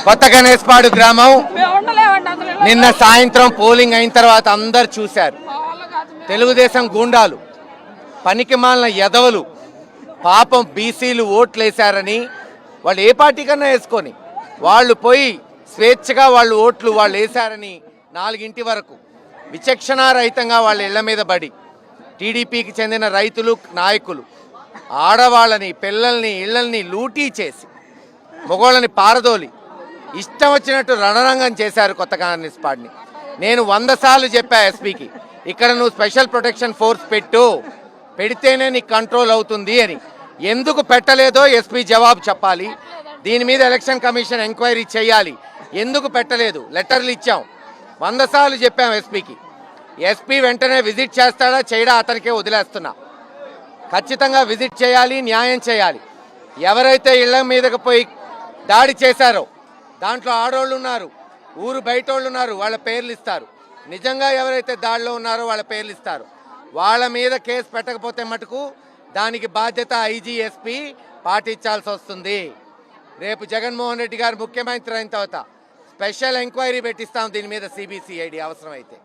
కొత్త గణేష్పాడు గ్రామం నిన్న సాయంత్రం పోలింగ్ అయిన తర్వాత అందరు చూశారు. తెలుగుదేశం గూండాలు, పనికిమాలిన ఎదవలు పాపం బీసీలు ఓట్లేశారని వాళ్ళు ఏ పార్టీ కన్నా వేసుకొని వాళ్ళు పోయి స్వేచ్ఛగా వాళ్ళు ఓట్లు వాళ్ళు వేశారని 4 వరకు విచక్షణారహితంగా వాళ్ళ ఇళ్ల మీద పడి టీడీపీకి చెందిన రైతులు నాయకులు ఆడవాళ్ళని పిల్లల్ని ఇళ్లల్ని లూటీ చేసి మగోళ్ళని పారదోలి ఇష్టం వచ్చినట్టు రణరంగం చేశారు కొత్త గణేష్పాడిని. నేను 100 సార్లు చెప్పా ఎస్పీకి, ఇక్కడ నువ్వు స్పెషల్ ప్రొటెక్షన్ ఫోర్స్ పెడితేనే నీకు కంట్రోల్ అవుతుంది అని. ఎందుకు పెట్టలేదో ఎస్పీ జవాబు చెప్పాలి. దీని మీద ఎలక్షన్ కమిషన్ ఎంక్వైరీ చేయాలి. ఎందుకు పెట్టలేదు? లెటర్లు ఇచ్చాం, 100 సార్లు చెప్పాం ఎస్పీకి. ఎస్పీ వెంటనే విజిట్ చేస్తాడా చేయడా అతనికే వదిలేస్తున్నా. ఖచ్చితంగా విజిట్ చేయాలి, న్యాయం చేయాలి. ఎవరైతే ఇళ్ల మీదకి పోయి దాడి చేశారో దాంట్లో ఆడోళ్ళు ఉన్నారు, ఊరు బయట వాళ్ళు ఉన్నారు, వాళ్ళ పేర్లు ఇస్తారు. నిజంగా ఎవరైతే దాడిలో ఉన్నారో వాళ్ళ పేర్లు ఇస్తారు. వాళ్ళ మీద కేసు పెట్టకపోతే మటుకు దానికి బాధ్యత ఐజీ ఎస్పీ పాటించాల్సి వస్తుంది. రేపు జగన్మోహన్ రెడ్డి గారు ముఖ్యమంత్రి అయిన తర్వాత స్పెషల్ ఎంక్వైరీ పెట్టిస్తాం దీని మీద, సిబిసిఐడి అవసరమైతే.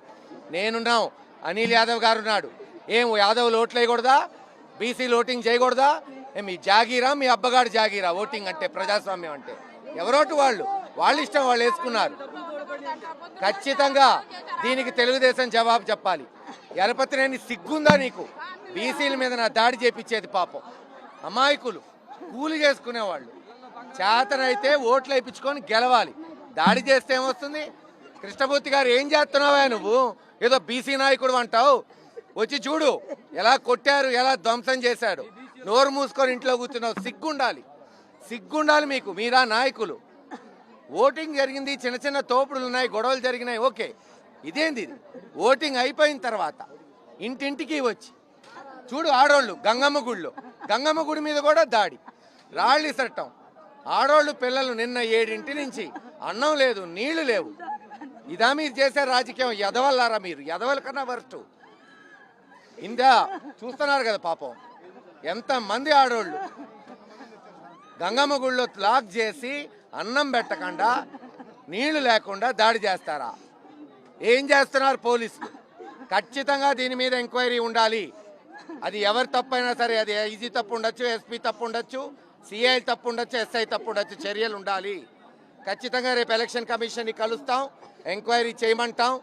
నేనున్నాం, అనిల్ యాదవ్ గారు ఉన్నాడు. ఏం యాదవ్లు ఓట్లు వేయకూడదా? బీసీలు ఓటింగ్ చేయకూడదా? మీ జాగీరా, మీ అబ్బగాడు జాగీరా ఓటింగ్ అంటే? ప్రజాస్వామ్యం అంటే ఎవరోటు వాళ్ళ ఇష్టం, వాళ్ళు వేసుకున్నారు. ఖచ్చితంగా దీనికి తెలుగుదేశం జవాబు చెప్పాలి. ఎలపతినేని సిగ్గుందా నీకు? బీసీల మీద నా దాడి చేపించేది పాపం. అమాయకులు, కూలి చేసుకునేవాళ్ళు. చేతనైతే ఓట్లు వేయించుకొని గెలవాలి. దాడి చేస్తే ఏమొస్తుంది? కృష్ణమూర్తి గారు ఏం చేస్తున్నావా నువ్వు? ఏదో బీసీ నాయకుడు అంటావు. వచ్చి చూడు ఎలా కొట్టారు, ఎలా ధ్వంసం చేశాడు. నోరు మూసుకొని ఇంట్లో కూర్చున్నావు. సిగ్గుండాలి మీకు. మీరా నాయకులు? ఓటింగ్ జరిగింది, చిన్న చిన్న తోపుడులు ఉన్నాయి, గొడవలు జరిగినాయి, ఓకే. ఇదేంది ఇది? ఓటింగ్ అయిపోయిన తర్వాత ఇంటింటికి వచ్చి చూడు ఆడోళ్ళు గంగమ్మ గుడి మీద కూడా దాడి, రాళ్ళు ఇసట్టం. ఆడోళ్ళు పిల్లలు నిన్న 7 నుంచి అన్నం లేదు, నీళ్లు లేవు. ఇదా మీరు చేసే రాజకీయం? ఎదవల్లారా మీరు? ఎదవల కన్నా వరస్ట్. ఇందా చూస్తున్నారు కదా పాపం ఎంతమంది ఆడోళ్ళు గంగమ్మ గుడిలో లాక్ చేసి అన్నం పెట్టకుండా నీళ్లు లేకుండా దాడి చేస్తారా? ఏం చేస్తున్నారు పోలీసులు? ఖచ్చితంగా దీని మీద ఎంక్వైరీ ఉండాలి. అది ఎవరి తప్పైనా సరే, అది ఐజీ తప్పు ఉండొచ్చు, ఎస్పీ తప్పు ఉండొచ్చు, సిఐ తప్పు ఉండొచ్చు, ఎస్ఐ తప్పు ఉండొచ్చు. చర్యలు ఉండాలి. ఖచ్చితంగా రేపు ఎలక్షన్ కమిషన్ని కలుస్తాం, ఎంక్వైరీ చేయమంటాం.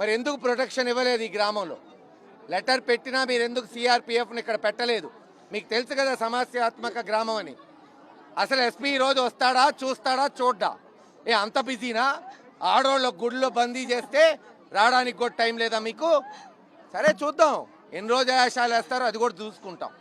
మరి ఎందుకు ప్రొటెక్షన్ ఇవ్వలేదు ఈ గ్రామంలో? లెటర్ పెట్టినా మీరు ఎందుకు సిఆర్పిఎఫ్ని ఇక్కడ పెట్టలేదు? మీకు తెలుసు కదా సమస్యాత్మక గ్రామం అని. అసలు ఎస్పీ ఈరోజు వస్తాడా, చూస్తాడా, చూడ్డా? అంత బిజీనా? ఆడోళ్ళ గుడిలో బందీ చేస్తే రావడానికి కూడా టైం లేదా మీకు? సరే చూద్దాం ఎన్ని రోజు ఆశాలు వేస్తారో, అది కూడా చూసుకుంటాం.